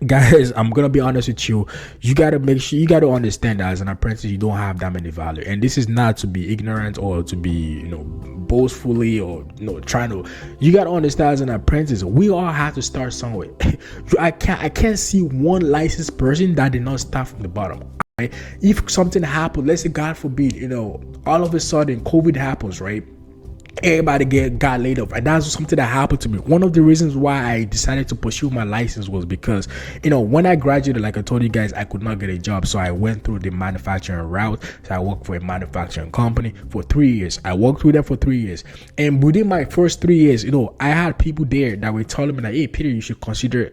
Guys, I'm gonna be honest with you. You gotta make sure, you gotta understand that as an apprentice, you don't have that many value. And this is not to be ignorant or to be, boastfully or trying to. You gotta understand as an apprentice, we all have to start somewhere. I can't see one licensed person that did not start from the bottom. Right? If something happened, let's say God forbid, all of a sudden COVID happens, right? Everybody got laid off, and that's something that happened to me. One of the reasons why I decided to pursue my license was because when I graduated, like I told you guys, I could not get a job, so I went through the manufacturing route. So I worked for a manufacturing company for 3 years. I worked with them for 3 years, and within my first 3 years, I had people there that were telling me that, hey Peter, you should consider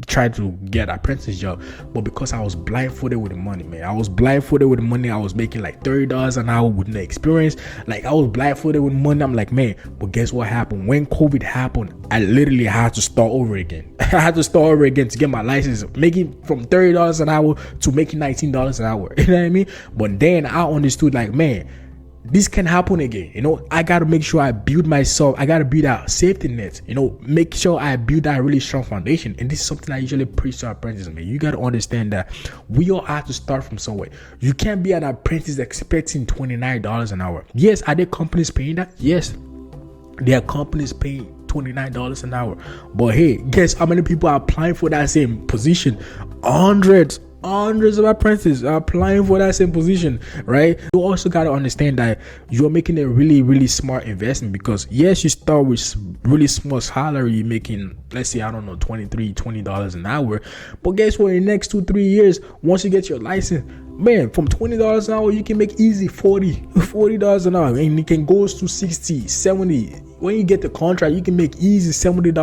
try to get an apprentice job. But because I was blindfolded with the money, man, I was making like $30 an hour with no experience. Like, I was blindfolded with money. I'm like, man, but guess what happened? When COVID happened, I literally had to start over again. I had to start over again to get my license, making from $30 an hour to making $19 an hour. You know what I mean? But then I understood, like, man, this can happen again. I gotta make sure I build myself. I gotta build a safety net. Make sure I build that really strong foundation. And this is something I usually preach to apprentices, man. You gotta understand that we all have to start from somewhere. You can't be an apprentice expecting $29 an hour. Yes, are there companies paying that? Yes, there are companies paying $29 an hour. But hey, guess how many people are applying for that same position? Hundreds of apprentices are applying for that same position, right? You also got to understand that you're making a really, really smart investment, because yes, you start with really small salary, you're making, let's say, I don't know, $20 an hour. But guess what? In the next 2-3 years, once you get your license, man, from $20 an hour, you can make easy $40 an hour, and it can go to 60, 70. When you get the contract, you can make easy $70